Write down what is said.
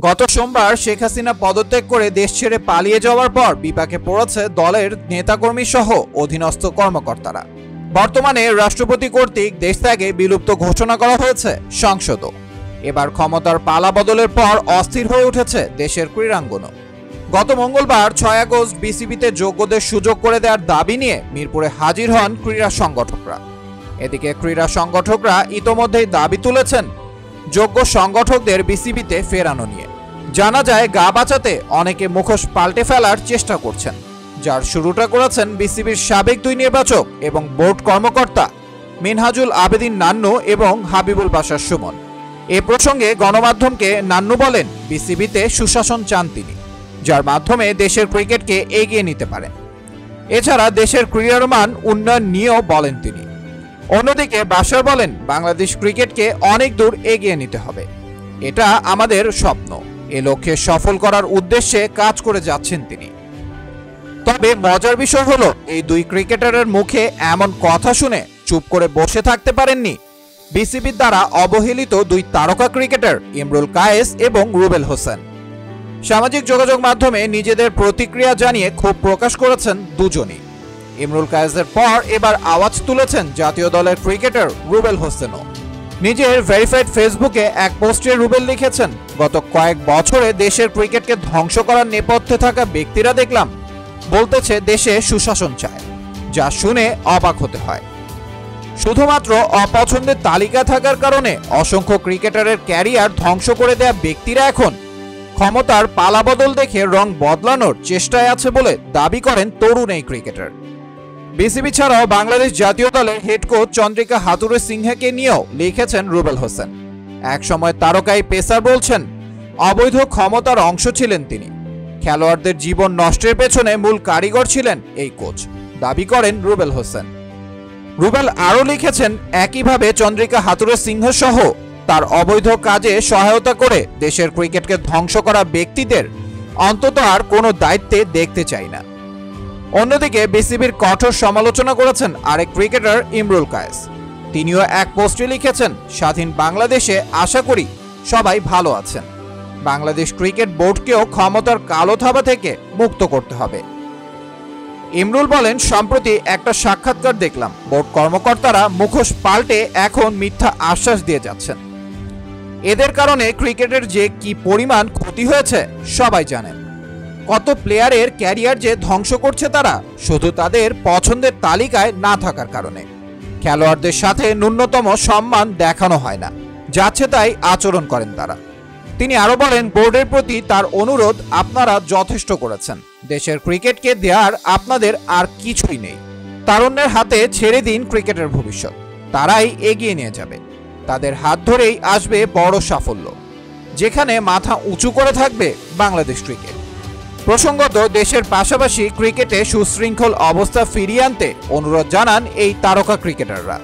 গত সোমবার শেখ হাসিনা পদত্যাগ করে দেশ ছেড়ে পালিয়ে যাওয়ার পর বিপাকে পড়েছে দলের নেতাকর্মী সহ অধীনস্থ কর্মকর্তারা। বর্তমানে রাষ্ট্রপতি কর্তৃক দেশ ত্যাগে বিলুপ্ত ঘোষণা করা হয়েছে সংসদও। এবার ক্ষমতার পালা বদলের পর অস্থির হয়ে উঠেছে দেশের ক্রীড়াঙ্গনও। গত মঙ্গলবার 6 আগস্ট বিসিবিতে যোগ্যদের সুযোগ করে দেওয়ার দাবি নিয়ে মিরপুরে হাজির হন ক্রীড়া সংগঠকরা। এদিকে ক্রীড়া সংগঠকরা ইতোমধ্যেই দাবি তুলেছেন যোগ্য সংগঠকদের বিসিবিতে ফেরানো নিয়ে। জানা যায়, গা বাঁচাতে অনেকে মুখোশ পাল্টে ফেলার চেষ্টা করছেন, যার শুরুটা করেছেন বিসিবির সাবেক 2 নির্বাচক এবং বোর্ড কর্মকর্তা মিনহাজুল আবেদিন নান্নু এবং হাবিবুল বাশার সুমন। এ প্রসঙ্গে গণমাধ্যমকে নান্নু বলেন, বিসিবিতে সুশাসন চান তিনি, যার মাধ্যমে দেশের ক্রিকেটকে এগিয়ে নিতে পারেন। এছাড়া দেশের ক্রীড়ার মান উন্নয়ন নিয়েও বলেন তিনি। অন্যদিকে বাশার বলেন, বাংলাদেশ ক্রিকেটকে অনেক দূর এগিয়ে নিতে হবে, এটা আমাদের স্বপ্ন। এ লক্ষ্যে সফল করার উদ্দেশ্যে কাজ করে যাচ্ছেন তিনি। তবে মজার বিষয় হলো, এই 2 ক্রিকেটারের মুখে এমন কথা শুনে চুপ করে বসে থাকতে পারেননি বিসিবির দ্বারা অবহেলিত 2 তারকা ক্রিকেটার ইমরুল কায়েস এবং রুবেল হোসেন। সামাজিক যোগাযোগ মাধ্যমে নিজেদের প্রতিক্রিয়া জানিয়ে ক্ষোভ প্রকাশ করেছেন দুজনই। ইমরুল কায়েসের পর এবার আওয়াজ তুলেছেন জাতীয় দলের ক্রিকেটার রুবেল হোসেনও। নিজের ভেরিফাইড ফেসবুকে এক পোস্টে রুবেল লিখেছেন, গত কয়েক বছরে দেশের ক্রিকেটকে ধ্বংস করার নেপথ্যে থাকা ব্যক্তিরা দেখলাম বলতেছে দেশে সুশাসন চায়, যা শুনে অবাক হতে হয়। শুধুমাত্র অপছন্দের তালিকা থাকার কারণে অসংখ্য ক্রিকেটারের ক্যারিয়ার ধ্বংস করে দেয়া ব্যক্তিরা এখন ক্ষমতার পালাবদল দেখে রং বদলানোর চেষ্টায় আছে বলে দাবি করেন তরুণ এই ক্রিকেটার। বিসিবি ছাড়াও বাংলাদেশ জাতীয় দলের হেড কোচ চন্দ্রিকা হাথুরুসিংহেকে সিংহাকে নিয়েও লিখেছেন রুবেল হোসেন। এক সময় তারকাই পেসার বলছেন, অবৈধ ক্ষমতার অংশ ছিলেন তিনি। খেলোয়াড়দের জীবন নষ্টের পেছনে মূল কারিগর ছিলেন এই কোচ, দাবি করেন রুবেল হোসেন। রুবেল আরও লিখেছেন, একইভাবে চন্দ্রিকা হাথুরুসিংহ সহ তার অবৈধ কাজে সহায়তা করে দেশের ক্রিকেটকে ধ্বংস করা ব্যক্তিদের অন্তত আর কোনো দায়িত্বে দেখতে চাই না। অন্যদিকে বিসিবির কঠোর সমালোচনা করেছেন আরেক ক্রিকেটার ইমরুল কায়েস। তিনিও এক পোস্টে লিখেছেন, স্বাধীন বাংলাদেশে আশা করি সবাই ভালো আছেন। বাংলাদেশ ক্রিকেট বোর্ডকেও ক্ষমতার কালো থাবা থেকে মুক্ত করতে হবে। ইমরুল বলেন, সম্প্রতি একটা সাক্ষাৎকার দেখলাম, বোর্ড কর্মকর্তারা মুখোশ পাল্টে এখন মিথ্যা আশ্বাস দিয়ে যাচ্ছেন। এদের কারণে ক্রিকেটের যে কি পরিমাণ ক্ষতি হয়েছে সবাই জানেন। কত প্লেয়ারের ক্যারিয়ার যে ধ্বংস করছে তারা, শুধু তাদের পছন্দের তালিকায় না থাকার কারণে। খেলোয়াড়দের সাথে ন্যূনতম সম্মান দেখানো হয় না, যাচ্ছে তাই আচরণ করেন তারা। তিনি আরো বলেন, বোর্ডের প্রতি তার অনুরোধ, আপনারা যথেষ্ট করেছেন, দেশের ক্রিকেটকে দেওয়ার আপনাদের আর কিছুই নেই। তারুণ্যের হাতে ছেড়ে দিন ক্রিকেটের ভবিষ্যৎ, তারাই এগিয়ে নিয়ে যাবে। তাদের হাত ধরেই আসবে বড় সাফল্য, যেখানে মাথা উঁচু করে থাকবে বাংলাদেশ ক্রিকেট। প্রসঙ্গত, দেশের পাশাপাশি ক্রিকেটে সুশৃঙ্খল অবস্থা ফিরিয়ে আনতে অনুরোধ জানান এই তারকা ক্রিকেটাররা।